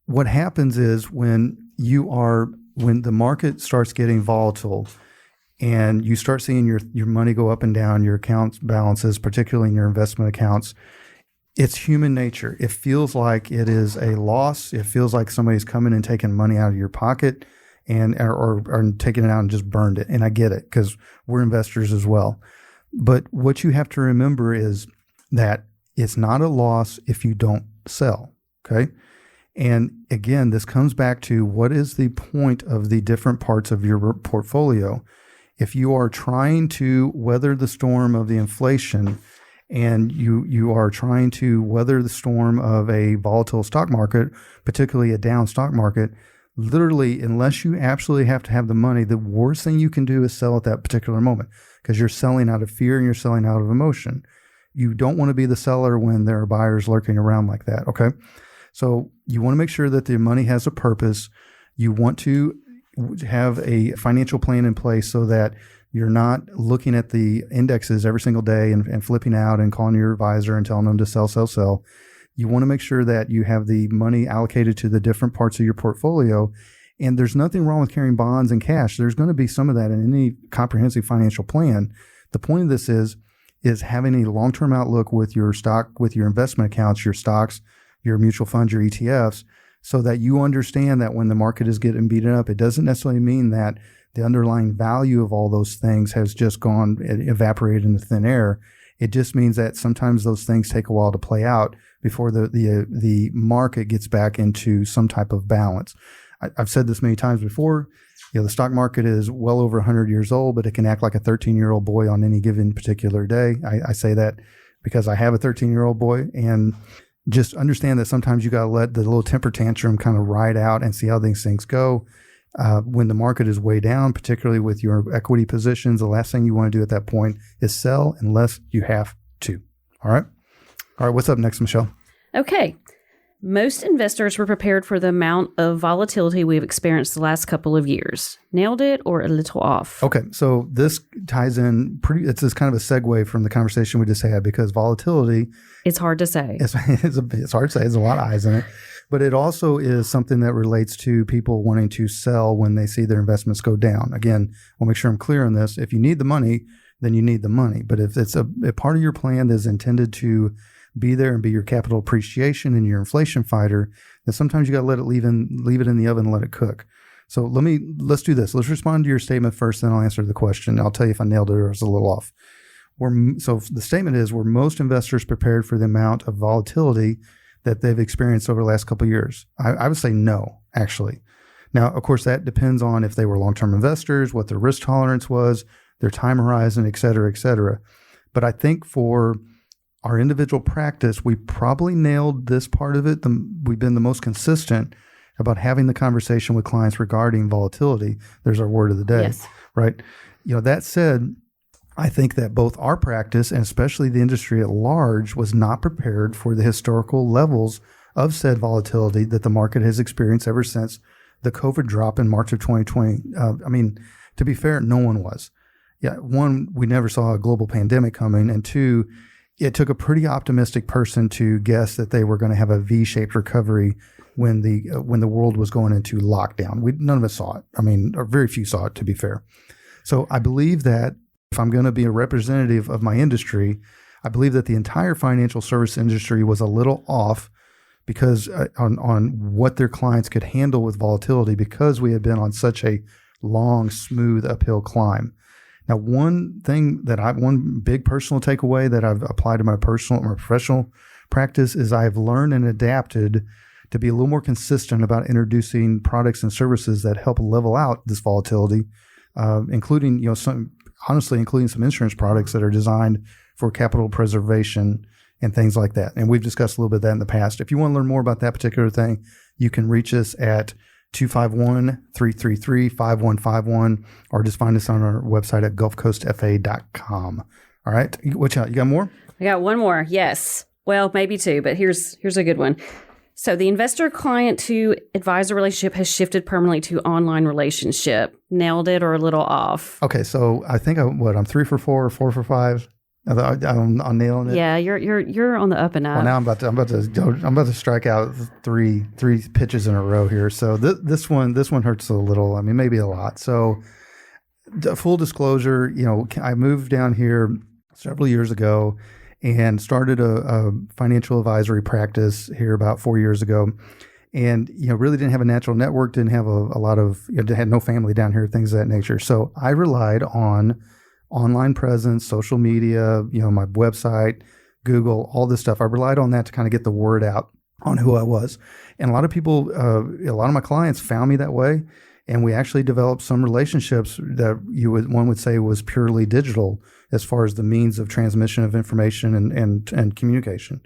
What happens is when the market starts getting volatile and you start seeing your money go up and down, your account balances, particularly in your investment accounts, it's human nature. It feels like it is a loss. It feels like somebody's coming and taking money out of your pocket or taking it out and just burned it. And I get it because we're investors as well. But what you have to remember is that it's not a loss if you don't sell. Okay. And again, this comes back to what is the point of the different parts of your portfolio. If you are trying to weather the storm of the inflation and you are trying to weather the storm of a volatile stock market, particularly a down stock market, literally, unless you absolutely have to have the money, the worst thing you can do is sell at that particular moment because you're selling out of fear and you're selling out of emotion. You don't want to be the seller when there are buyers lurking around like that, okay? So you want to make sure that the money has a purpose. You want to have a financial plan in place so that you're not looking at the indexes every single day and flipping out and calling your advisor and telling them to sell. You want to make sure that you have the money allocated to the different parts of your portfolio. And there's nothing wrong with carrying bonds and cash. There's going to be some of that in any comprehensive financial plan. The point of this is having a long-term outlook with your stock, with your investment accounts, your stocks, your mutual funds, your ETFs, so that you understand that when the market is getting beaten up, it doesn't necessarily mean that the underlying value of all those things has just gone, evaporated into thin air. It just means that sometimes those things take a while to play out before the market gets back into some type of balance. I've said this many times before. The stock market is well over 100 years old, but it can act like a 13-year-old boy on any given particular day. I say that because I have a 13-year-old boy, and just understand that sometimes you got to let the little temper tantrum kind of ride out and see how these things go. When the market is way down, particularly with your equity positions, the last thing you want to do at that point is sell unless you have to. All right. What's up next, Michelle? Okay. Most investors were prepared for the amount of volatility we've experienced the last couple of years. Nailed it or a little off? Okay, so this ties in it's this kind of a segue from the conversation we just had, because volatility... It's hard to say. It's hard to say. There's a lot of eyes in it. But it also is something that relates to people wanting to sell when they see their investments go down. Again, I'll make sure I'm clear on this. If you need the money, then you need the money. But if it's a part of your plan that is intended to be there and be your capital appreciation and your inflation fighter, then sometimes you got to let it leave it in the oven and let it cook. So let's do this. Let's respond to your statement first, then I'll answer the question. I'll tell you if I nailed it or it's a little off. So the statement is, were most investors prepared for the amount of volatility that they've experienced over the last couple of years? I would say no, actually. Now, of course, that depends on if they were long-term investors, what their risk tolerance was, their time horizon, et cetera, et cetera. But I think for our individual practice, we probably nailed this part of it. We've been the most consistent about having the conversation with clients regarding volatility. There's our word of the day, yes. Right? That said, I think that both our practice and especially the industry at large was not prepared for the historical levels of said volatility that the market has experienced ever since the COVID drop in March of 2020. To be fair, no one was. Yeah, one, we never saw a global pandemic coming, and two, it took a pretty optimistic person to guess that they were going to have a V-shaped recovery when the world was going into lockdown. None of us saw it. Or very few saw it, to be fair. So I believe that if I'm going to be a representative of my industry, I believe that the entire financial service industry was a little off because on what their clients could handle with volatility, because we had been on such a long, smooth uphill climb. Now, one big personal takeaway that I've applied to my personal or professional practice is I've learned and adapted to be a little more consistent about introducing products and services that help level out this volatility, including some insurance products that are designed for capital preservation and things like that. And we've discussed a little bit of that in the past. If you want to learn more about that particular thing, you can reach us at 251-333-5151, or just find us on our website at gulfcoastfa.com. All right. What you got more? I got one more. Yes. Well, maybe two, but here's a good one. So the investor client to advisor relationship has shifted permanently to online relationship. Nailed it or a little off? Okay. So I think I'm 3 for 4 or 4 for 5. I'm nailing it. Yeah, you're on the up and up. Well, now I'm about to strike out three pitches in a row here. So this one hurts a little. Maybe a lot. So full disclosure, I moved down here several years ago and started a financial advisory practice here about 4 years ago, and really didn't have a natural network, didn't have a lot of, had no family down here, things of that nature. So I relied on online presence, social media, my website, Google, all this stuff. I relied on that to kind of get the word out on who I was. And a lot of people, a lot of my clients found me that way. And we actually developed some relationships that one would say was purely digital as far as the means of transmission of information and communication.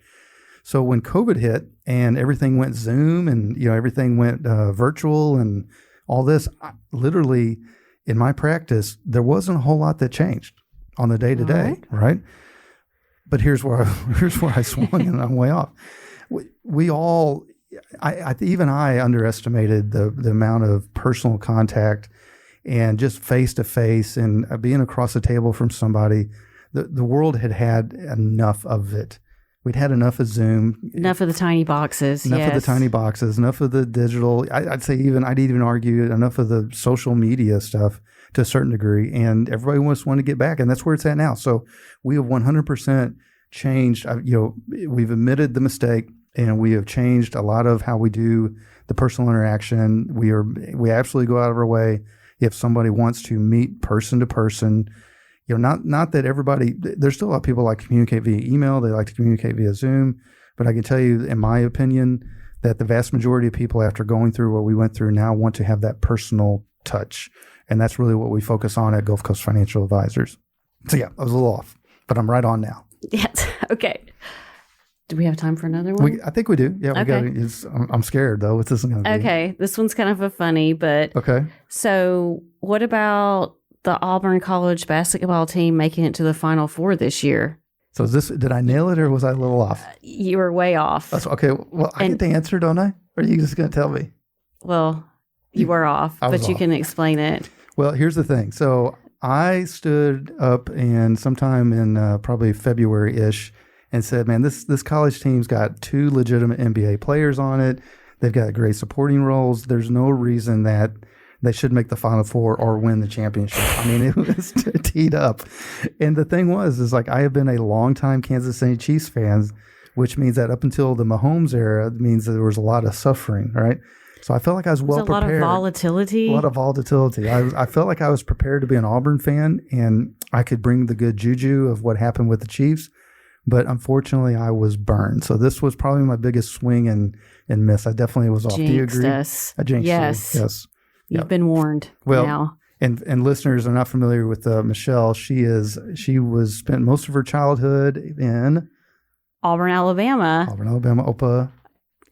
So when COVID hit and everything went Zoom and everything went virtual and all this, literally in my practice, there wasn't a whole lot that changed on the day to day, right? But here's where I swung and I'm way off. We all, even I underestimated the amount of personal contact and just face to face and being across the table from somebody. The world had enough of it. We'd had enough of Zoom, enough of the tiny boxes, enough of the tiny boxes, enough of the digital. I'd even argue enough of the social media stuff to a certain degree, and everybody wanted to get back, and that's where it's at now. So we have 100% changed. We've admitted the mistake, and we have changed a lot of how we do the personal interaction. We absolutely go out of our way if somebody wants to meet person to person. Not that everybody, there's still a lot of people like to communicate via email. They like to communicate via Zoom. But I can tell you, in my opinion, that the vast majority of people after going through what we went through now want to have that personal touch. And that's really what we focus on at Gulf Coast Financial Advisors. So yeah, I was a little off, but I'm right on now. Yes. Okay. Do we have time for another one? I think we do. Yeah. Okay. I'm scared though. What's this going to be? Okay. This one's kind of a funny, but. Okay. So what about the Auburn College basketball team making it to the Final Four this year? So did I nail it or was I a little off? You were way off. Okay. Well, I get the answer, don't I? Or are you just going to tell me? Well, you were off, but you can explain it. Well, here's the thing. So I stood up and sometime in probably February-ish and said, man, this college team's got 2 legitimate NBA players on it. They've got great supporting roles. There's no reason that they should make the Final Four or win the championship. I mean, it was teed up. And the thing is like I have been a longtime Kansas City Chiefs fan, which means that up until the Mahomes era, it means that there was a lot of suffering, right? So I felt like I was well prepared. A lot of volatility. I felt like I was prepared to be an Auburn fan, and I could bring the good juju of what happened with the Chiefs. But unfortunately, I was burned. So this was probably my biggest swing and miss. I definitely was off. Do you agree? Us. I jinxed you. Yes. You've been warned. Well, now. And listeners are not familiar with Michelle. She was spent most of her childhood in Auburn, Alabama, Opa.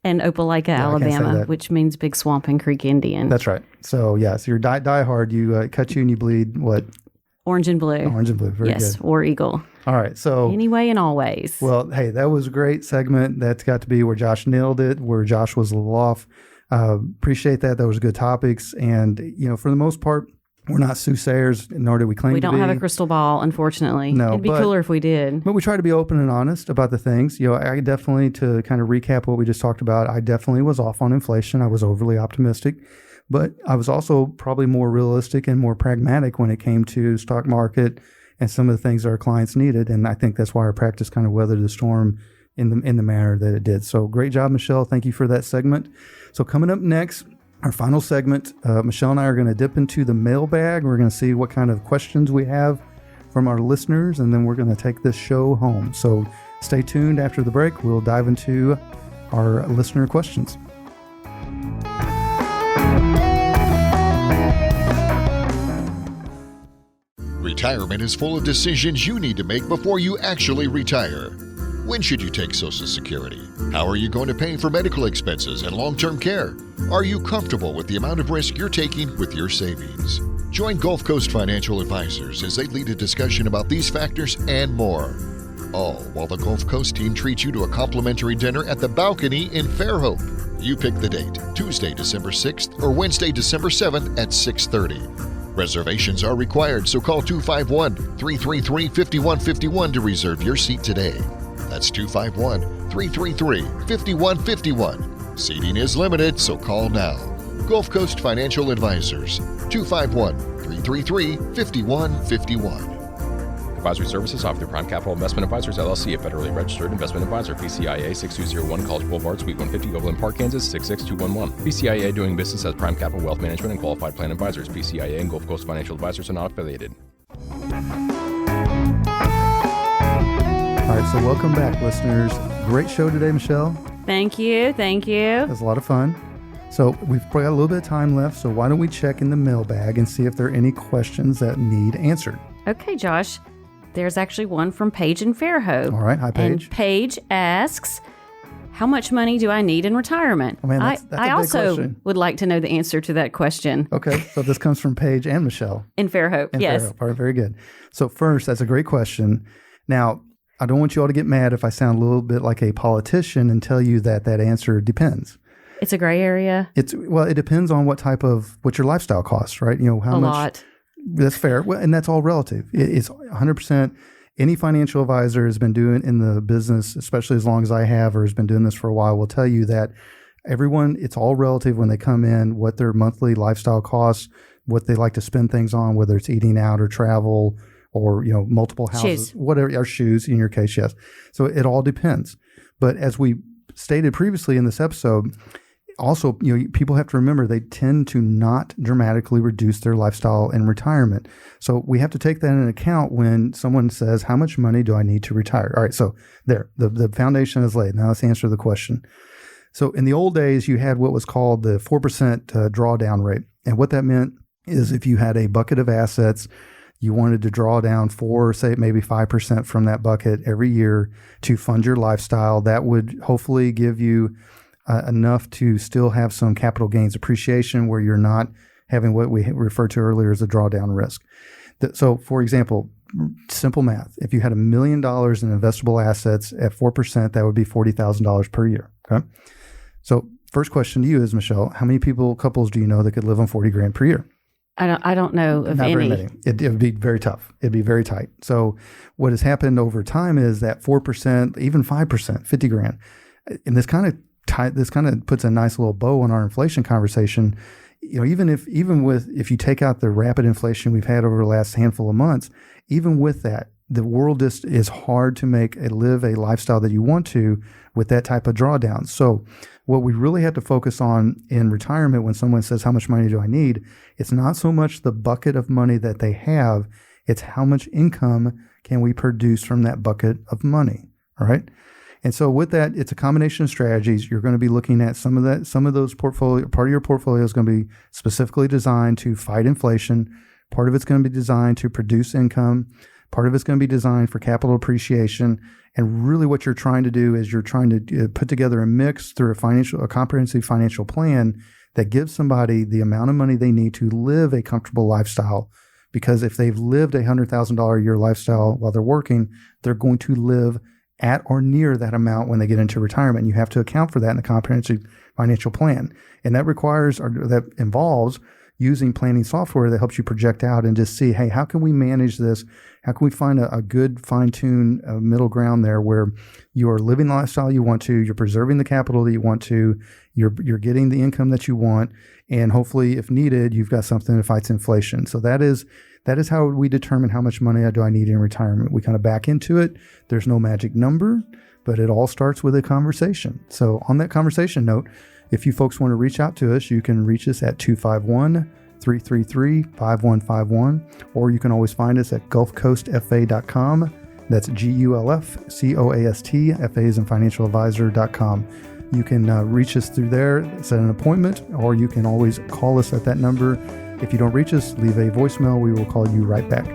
And Opelika, Alabama, which means Big Swamp and Creek Indian. That's right. So, so you're die hard. You cut you and you bleed what? Orange and blue. Orange and blue. Very good. Yes, War Eagle. All right. So anyway and always. Well, hey, that was a great segment. That's got to be where Josh nailed it, where Josh was a little off. Appreciate that. Those were good topics. And, for the most part, we're not soothsayers, nor do we claim to be. We don't have a crystal ball, unfortunately. No, it'd be cooler if we did. But we try to be open and honest about the things. I definitely, to kind of recap what we just talked about, I definitely was off on inflation. I was overly optimistic. But I was also probably more realistic and more pragmatic when it came to stock market and some of the things our clients needed. And I think that's why our practice kind of weathered the storm in the manner that it did. So great job, Michelle. Thank you for that segment. So coming up next, our final segment, Michelle and I are going to dip into the mailbag. We're going to see what kind of questions we have from our listeners, and then we're going to take this show home. So stay tuned. After the break, we'll dive into our listener questions. Retirement is full of decisions you need to make before you actually retire. When should you take Social Security? How are you going to pay for medical expenses and long-term care? Are you comfortable with the amount of risk you're taking with your savings? Join Gulf Coast Financial Advisors as they lead a discussion about these factors and more. All while the Gulf Coast team treats you to a complimentary dinner at the Balcony in Fairhope. You pick the date, Tuesday, December 6th or Wednesday, December 7th at 6:30. Reservations are required, so call 251-333-5151 to reserve your seat today. That's 251-333-5151. Seating is limited, so call now. Gulf Coast Financial Advisors, 251-333-5151. Advisory services offered through Prime Capital Investment Advisors, LLC, a federally registered investment advisor. PCIA 6201 College Boulevard, Suite 150, Overland Park, Kansas 66211. PCIA doing business as Prime Capital Wealth Management and Qualified Plan Advisors. PCIA and Gulf Coast Financial Advisors are not affiliated. All right, so welcome back, listeners. Great show today, Michelle. Thank you. It was a lot of fun. So we've probably got a little bit of time left, so why don't we check in the mailbag and see if there are any questions that need answered. Okay, Josh. There's actually one from Paige in Fairhope. All right. Hi, Paige. And Paige asks, how much money do I need in retirement? Oh, man, that's a I big also question. would like to know the answer to that question. Okay, so this comes from Paige and Michelle. In Fairhope, In yes. Fairhope. All right, very good. So first, that's a great question. Now, I don't want you all to get mad if I sound a little bit like a politician and tell you that answer depends. It's a gray area. It depends on what your lifestyle costs, right? How A much. lot. That's fair. Well, and that's all relative. It's 100%. Any financial advisor has been doing in the business, especially as long as I have, or has been doing this for a while, will tell you that it's all relative when they come in, what their monthly lifestyle costs, what they like to spend things on, whether it's eating out or travel or, multiple houses, Shoes. whatever, or shoes in your case, yes. So it all depends. But as we stated previously in this episode, also, people have to remember they tend to not dramatically reduce their lifestyle in retirement. So we have to take that into account when someone says, how much money do I need to retire? All right, so there, the foundation is laid. Now let's answer the question. So in the old days, you had what was called the 4% drawdown rate. And what that meant is if you had a bucket of assets, you wanted to draw down 4, say maybe 5% from that bucket every year to fund your lifestyle. That would hopefully give you enough to still have some capital gains appreciation where you're not having what we referred to earlier as a drawdown risk. So, for example, simple math. If you had $1 million in investable assets at 4%, that would be $40,000 per year. Okay. So, first question to you is, Michelle, how many couples do you know that could live on $40,000 per year? I don't know of Not any. very many. It would be very tough. It'd be very tight. So, what has happened over time is that 4%, even 5%, $50,000, and this kind of puts a nice little bow on our inflation conversation. If you take out the rapid inflation we've had over the last handful of months, even with that, the world just is hard to live a lifestyle that you want to with that type of drawdown. So what we really have to focus on in retirement when someone says, how much money do I need? It's not so much the bucket of money that they have, it's how much income can we produce from that bucket of money, all right? And so with that, it's a combination of strategies. You're going to be looking at part of your portfolio is going to be specifically designed to fight inflation. Part of it's going to be designed to produce income. Part of it's going to be designed for capital appreciation. And really what you're trying to do is you're trying to put together a mix through a comprehensive financial plan that gives somebody the amount of money they need to live a comfortable lifestyle. Because if they've lived a $100,000 a year lifestyle while they're working, they're going to live at or near that amount when they get into retirement. You have to account for that in the comprehensive financial plan. And that involves using planning software that helps you project out and just see, hey, how can we manage this? How can we find a good fine-tuned middle ground there where you are living the lifestyle you want to, you're preserving the capital that you want to, you're getting the income that you want, and hopefully, if needed, you've got something that fights inflation. So that is how we determine how much money do I need in retirement. We kind of back into it. There's no magic number, but it all starts with a conversation. So on that conversation note, if you folks want to reach out to us, you can reach us at 251-333-5151, or you can always find us at gulfcoastfa.com. That's GULFCOAST, FA is in financialadvisor.com. You can reach us through there, set an appointment, or you can always call us at that number. If you don't reach us, leave a voicemail. We will call you right back.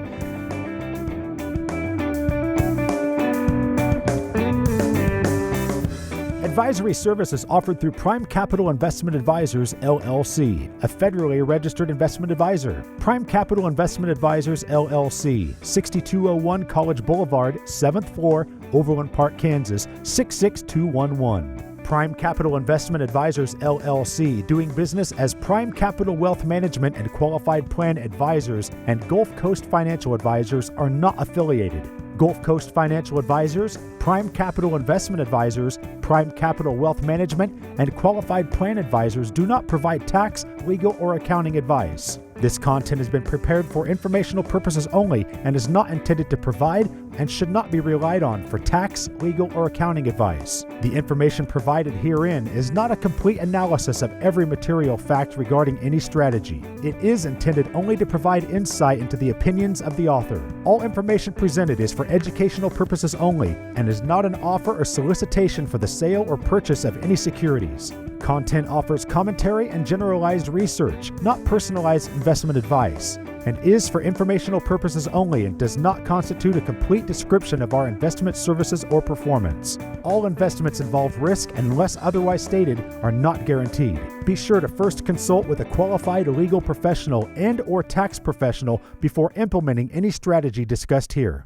Advisory services offered through Prime Capital Investment Advisors, LLC, a federally registered investment advisor. Prime Capital Investment Advisors, LLC, 6201 College Boulevard, 7th floor, Overland Park, Kansas, 66211. Prime Capital Investment Advisors, LLC, doing business as Prime Capital Wealth Management and Qualified Plan Advisors, and Gulf Coast Financial Advisors are not affiliated. Gulf Coast Financial Advisors, Prime Capital Investment Advisors, Prime Capital Wealth Management, and Qualified Plan Advisors do not provide tax, legal, or accounting advice. This content has been prepared for informational purposes only and is not intended to provide and should not be relied on for tax, legal, or accounting advice. The information provided herein is not a complete analysis of every material fact regarding any strategy. It is intended only to provide insight into the opinions of the author. All information presented is for educational purposes only and is not an offer or solicitation for the sale or purchase of any securities. Content offers commentary and generalized research, not personalized investment advice, and is for informational purposes only and does not constitute a complete description of our investment services or performance. All investments involve risk and, unless otherwise stated, are not guaranteed. Be sure to first consult with a qualified legal professional and/or tax professional before implementing any strategy discussed here.